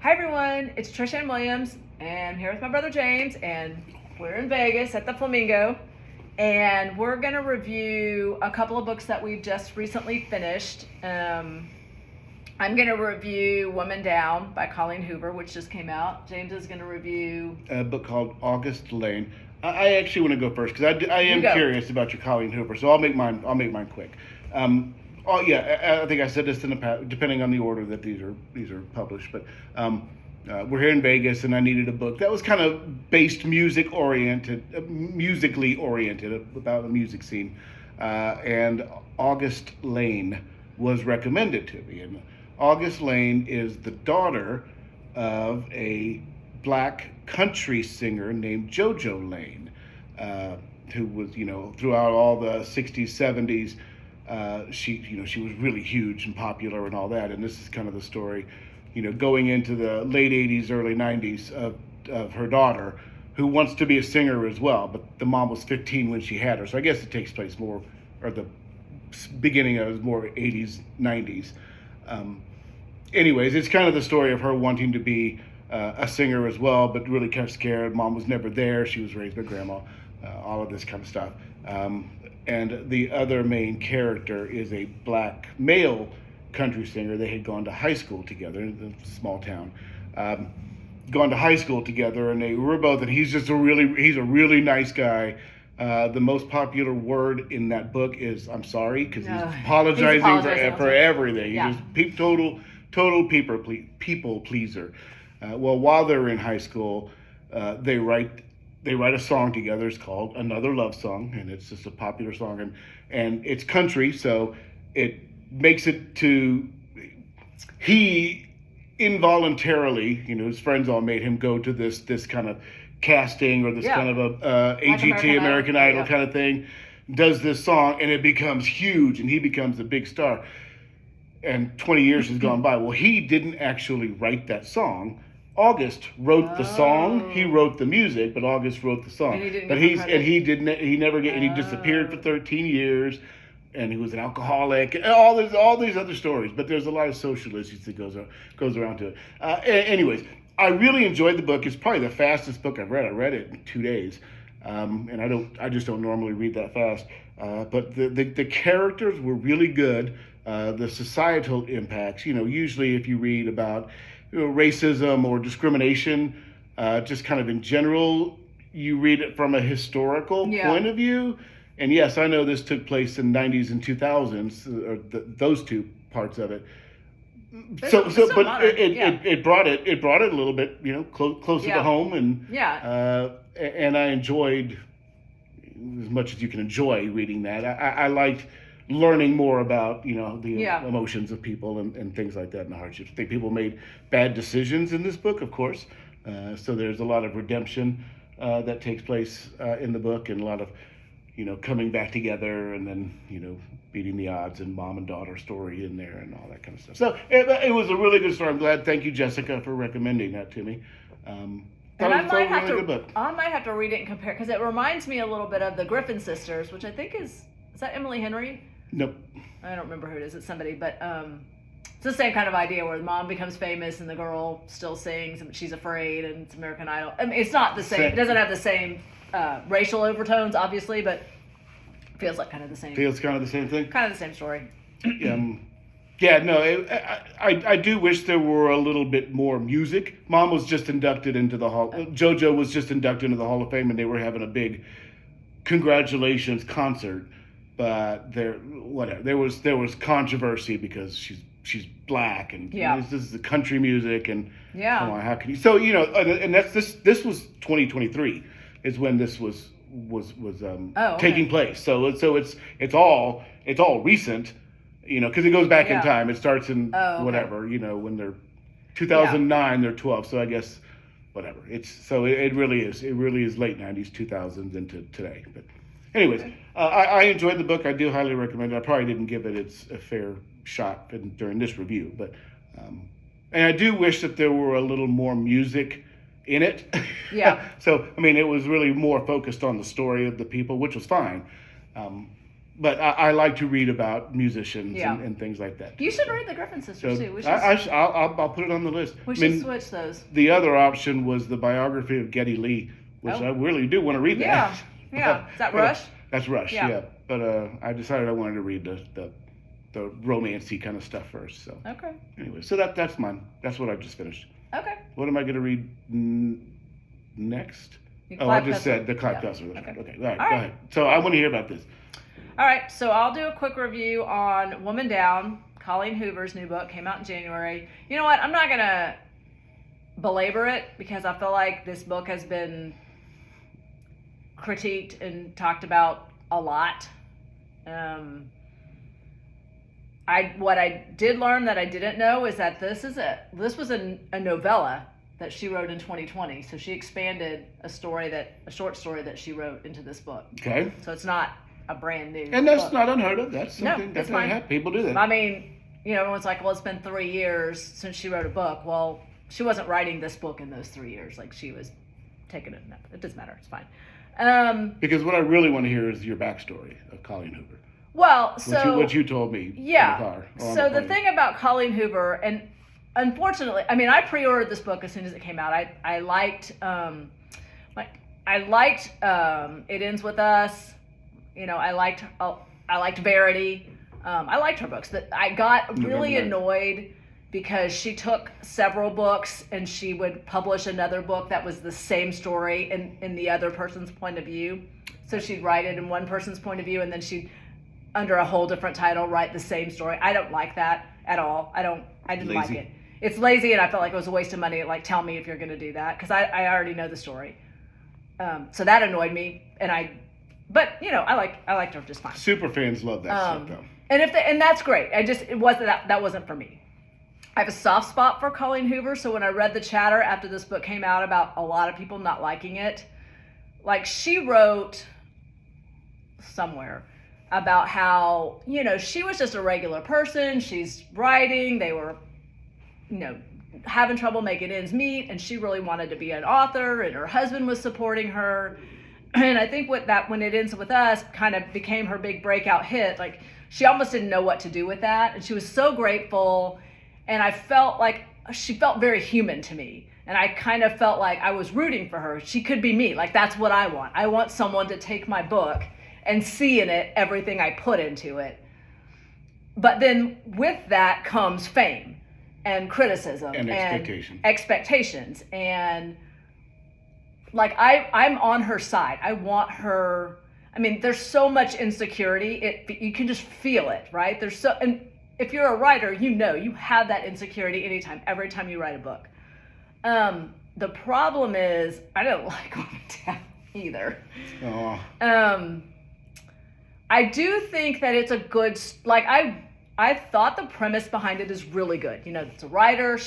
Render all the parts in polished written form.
Hi everyone, it's Trishann Williams, and I'm here with my brother James, and we're in Vegas at the Flamingo, and we're gonna review a couple of books that we've just recently finished. I'm gonna review Woman Down by Colleen Hoover, which just came out. James is gonna review a book called August Lane. I actually want to go first because I am curious about your Colleen Hoover, so I'll make mine quick. I think I said this in the past, depending on the order that these are published. But we're here in Vegas, and I needed a book that was kind of musically oriented about the music scene, and August Lane was recommended to me. And August Lane is the daughter of a black country singer named JoJo Lane, who was, throughout all the 60s, 70s, she was really huge and popular and all that. And this is kind of the story, going into the late 80s, early 90s of her daughter, who wants to be a singer as well, but the mom was 15 when she had her. So I guess it takes place more, or the beginning of more 80s, 90s. Anyways, it's kind of the story of her wanting to be a singer as well, but really kind of scared. Mom was never there. She was raised by grandma, all of this kind of stuff. And the other main character is a black male country singer. They had gone to high school together in a small town. Gone to high school together, and they were both, and he's a really nice guy. The most popular word in that book is "I'm sorry," because he's apologizing for everything. Yeah. He's just total people pleaser. Well, while they're in high school, they write a song together. It's called "Another Love Song," and it's just a popular song, and it's country, so it makes it to he involuntarily, his friends all made him go to this kind of casting, or this kind of a AGT, American Idol kind of thing. Does this song, and it becomes huge, and he becomes a big star. And 20 years has gone by. Well, he didn't actually write that song. August wrote the song. He wrote the music, but August wrote the song. And he disappeared for 13 years, and he was an alcoholic, and all these other stories. But there's a lot of social issues that goes around to it. Anyways, I really enjoyed the book. It's probably the fastest book I've read. I read it in 2 days, and I just don't normally read that fast. But the characters were really good. The societal impacts, usually if you read about racism or discrimination, just kind of in general, you read it from a historical point of view. And yes, I know this took place in 90s and 2000s, or those two parts of it. It brought it a little bit, closer to home, and I enjoyed as much as you can enjoy reading that. I liked learning more about the emotions of people and things like that, and the hardships. I think people made bad decisions in this book, of course. So there's a lot of redemption that takes place in the book, and a lot of coming back together, and then beating the odds, and mom and daughter story in there, and all that kind of stuff. So it was a really good story. I'm glad. Thank you, Jessica, for recommending that to me. And I might have to read it and compare, because it reminds me a little bit of the Griffin sisters, which I think is that Emily Henry? Nope. I don't remember who it is. It's somebody, but it's the same kind of idea where the mom becomes famous and the girl still sings, but she's afraid, and it's American Idol. I mean, it's not the same. It doesn't have the same racial overtones, obviously, but it feels like kind of the same. Feels kind of the same thing? Kind of the same story. I do wish there were a little bit more music. Mom was just inducted into the Hall. JoJo was just inducted into the Hall of Fame, and they were having a big congratulations concert. But there was controversy because she's black, and this is the country music, and come on, how can you? So and that's this was 2023 is when this was taking place. So it's all recent, because it goes back in time. It starts in when they're 2009, they're 12. So I guess whatever. It really is late 90s, 2000s into today. But anyways, I enjoyed the book. I do highly recommend it. I probably didn't give it a fair shot during this review, but and I do wish that there were a little more music in it. So, I mean, it was really more focused on the story of the people, which was fine. but I like to read about musicians Yeah. and things like that. You should read the Griffin Sisters So too. I'll put it on the list. We should switch those. The other option was the biography of Geddy Lee, which I really do want to read that. Yeah, yeah. Is that Rush? That's Rush, Yeah. yeah. But I decided I wanted to read the romancy kind of stuff first. So Okay. anyway, so that's mine. That's what I just finished. Okay. What am I going to read next? You I just Cussler. said the Clive Yeah. Cussler. Okay. Okay, all right, All go right. ahead. So I want to hear about this. All right, so I'll do a quick review on Woman Down. Colleen Hoover's new book came out in January. You know what? I'm not going to belabor it because I feel like this book has been critiqued and talked about a lot. What I did learn that I didn't know is that this was a novella that she wrote in 2020. So she expanded a short story that she wrote into this book. Okay. So it's not a brand new And that's book. not unheard of. That's something it's that fine. people do that. I mean, everyone's like, well, it's been 3 years since she wrote a book. Well, she wasn't writing this book in those 3 years. Like, she was taking it. It doesn't matter. It's fine. Because what I really want to hear is your backstory of Colleen Hoover. Well, so what you told me yeah. in the car. Or on So the plane. thing about Colleen Hoover, and unfortunately, I mean, I pre-ordered this book as soon as it came out. I liked It Ends With Us. I liked Verity. I liked her books. That I got really annoyed because she took several books and she would publish another book that was the same story in the other person's point of view. So she'd write it in one person's point of view and then she'd, under a whole different title, write the same story. I don't like that at all. I didn't like it. It's lazy, and I felt like it was a waste of money. Like, tell me if you're going to do that, because I already know the story. So that annoyed me, but I liked her just fine. Super fans love that stuff, though. And that's great. That wasn't for me. I have a soft spot for Colleen Hoover, so when I read the chatter after this book came out about a lot of people not liking it, like, she wrote somewhere about how, she was just a regular person. She's writing. They were, having trouble making ends meet, and she really wanted to be an author, and her husband was supporting her. And I think when It Ends With Us kind of became her big breakout hit, like, she almost didn't know what to do with that. And she was so grateful. And I felt like she felt very human to me. And I kind of felt like I was rooting for her. She could be me. Like, that's what I want. I want someone to take my book and see in it everything I put into it. But then with that comes fame and criticism and expectations. And like, I'm on her side. I want her. I mean, there's so much insecurity. You can just feel it, right? And if you're a writer, you have that insecurity every time you write a book. The problem is, I don't like Woman Down either. Oh. I do think that it's a good, like, I thought the premise behind it is really good. It's a writer.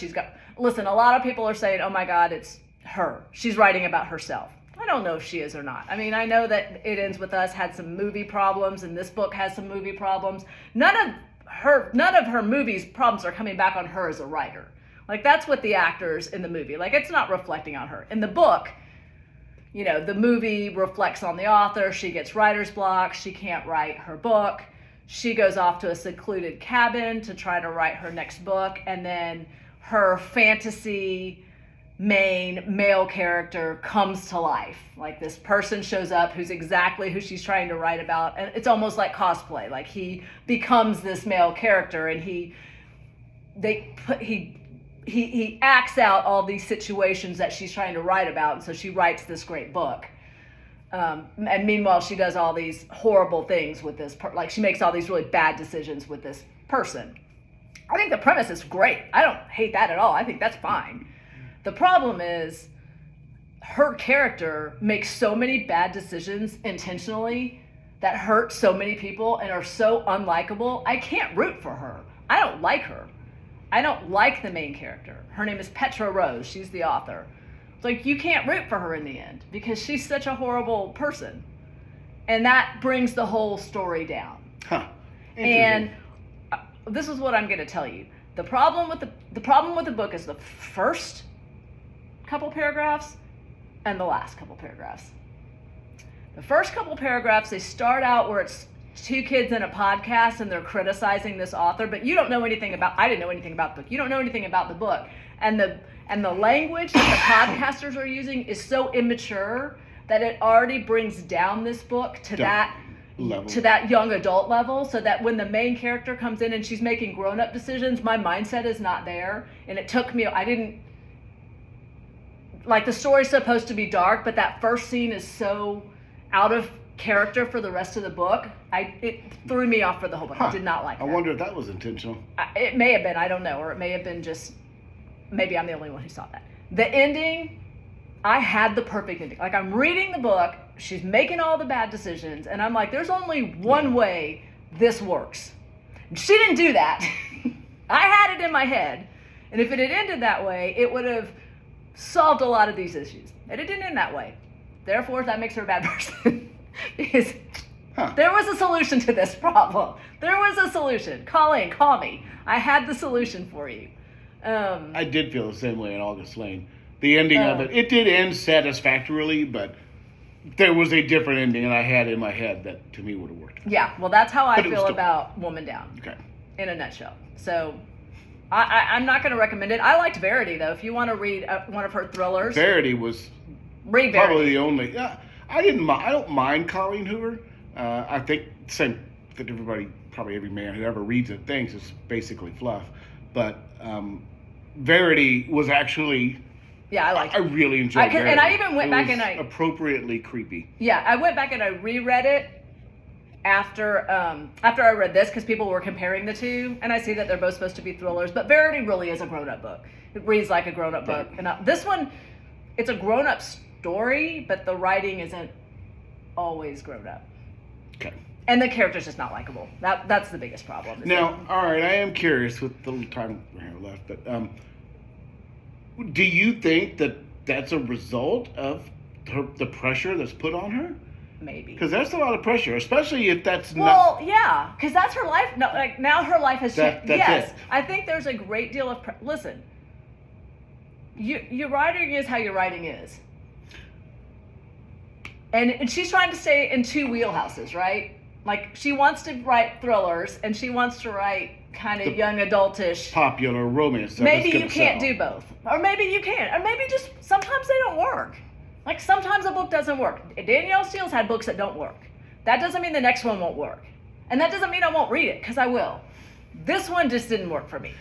Listen, a lot of people are saying, oh my God, it's her. She's writing about herself. I don't know if she is or not. I mean, I know that It Ends With Us had some movie problems, and this book has some movie problems. None of her movies' problems are coming back on her as a writer. Like, that's what the actors in the movie, like, it's not reflecting on her. In the book, the movie reflects on the author. She gets writer's block. She can't write her book. She goes off to a secluded cabin to try to write her next book. And then her fantasy main male character comes to life. Like, this person shows up who's exactly who she's trying to write about. And it's almost like cosplay. Like, he becomes this male character, and he acts out all these situations that she's trying to write about, and so she writes this great book. And meanwhile, she does all these horrible things with this, like, she makes all these really bad decisions with this person. I think the premise is great. I don't hate that at all. I think that's fine. The problem is her character makes so many bad decisions intentionally that hurt so many people and are so unlikable. I can't root for her. I don't like her. I don't like the main character. Her name is Petra Rose. She's the author. It's like, you can't root for her in the end because she's such a horrible person. And that brings the whole story down. Huh. And this is what I'm going to tell you. The problem with the book is the first couple paragraphs and the last couple paragraphs. The first couple paragraphs, they start out where two kids in a podcast and they're criticizing this author, but you don't know anything about, I didn't know anything about the book. You don't know anything about the book. And the language that the podcasters are using is so immature that it already brings down this book to that level, to that young adult level, so that when the main character comes in and she's making grown-up decisions, my mindset is not there. And it took me, I didn't, like, the story's supposed to be dark, but that first scene is so out of character for the rest of the book. It threw me off for the whole book. I did not like that. I wonder if that was intentional. It may have been, I don't know, or it may have been just, maybe I'm the only one who saw that. The ending, I had the perfect ending. Like, I'm reading the book, she's making all the bad decisions, and I'm like, there's only one way this works. She didn't do that. I had it in my head, and if it had ended that way, it would have solved a lot of these issues. And it didn't end that way. Therefore, that makes her a bad person. Because there was a solution to this problem. There was a solution. Colleen, call me. I had the solution for you. I did feel the same way in August Lane. The ending of it did end satisfactorily, but there was a different ending, and I had in my head that to me would have worked. Yeah, well, that's how I feel about Woman Down. Okay. In a nutshell. So, I'm not going to recommend it. I liked Verity, though. If you want to read one of her thrillers. Verity was probably the only. I don't mind Colleen Hoover. I think same that probably every man who ever reads it thinks it's basically fluff. But Verity was actually. Yeah, I liked it. I really enjoyed it. And I even went back and appropriately creepy. Yeah, I went back and I reread it after I read this, because people were comparing the two, and I see that they're both supposed to be thrillers, but Verity really is a grown-up book. It reads like a grown-up book. And this one, it's a grown-up story, but the writing isn't always grown up. Okay. And the character's just not likable. That's the biggest problem. Now, all right, I am curious with the little time we have left, but do you think that that's a result of the pressure that's put on her? Maybe. Because that's a lot of pressure, especially if that's not... Well, yeah, because that's her life. No, like, now her life has changed. Yes, it. I think there's a great deal of... Listen, your writing is how your writing is. And she's trying to stay in two wheelhouses, right? Like, she wants to write thrillers, and she wants to write kind of young adultish... Popular romance. Maybe you can't do both. Or maybe you can. Or maybe just sometimes they don't work. Like, sometimes a book doesn't work. Danielle Steele's had books that don't work. That doesn't mean the next one won't work. And that doesn't mean I won't read it, because I will. This one just didn't work for me.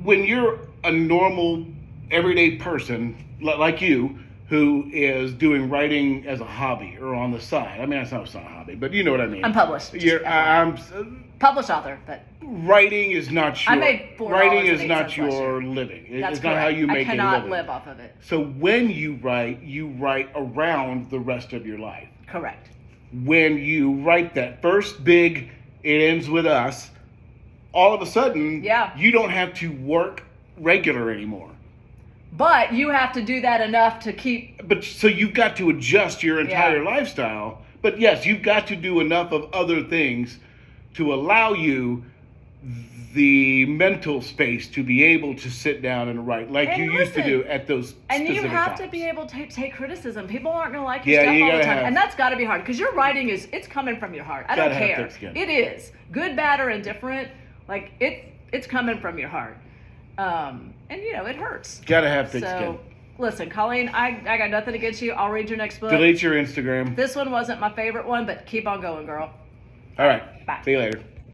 When you're a normal, everyday person, like you, who is doing writing as a hobby or on the side. I mean, it's not a hobby, but you know what I mean. I'm published. I'm published author, but writing is not your. I made $4 writing is not your living. That's it's not how you make a living. I cannot live off of it. So when you write around the rest of your life. Correct. When you write that first big, it ends with us. All of a sudden, you don't have to work regular anymore. But you have to do that enough to keep... But so you've got to adjust your entire lifestyle. But yes, you've got to do enough of other things to allow you the mental space to be able to sit down and write like you used to do at those and specific you have times. to be able to take criticism. People aren't going to like your stuff all the time. And that's got to be hard, because your writing it's coming from your heart. I don't care. It is. Good, bad, or indifferent. Like, it's coming from your heart. And it hurts. Gotta have thick skin. Listen, Colleen, I got nothing against you. I'll read your next book. Delete your Instagram. This one wasn't my favorite one, but keep on going, girl. All right. Bye. See you later.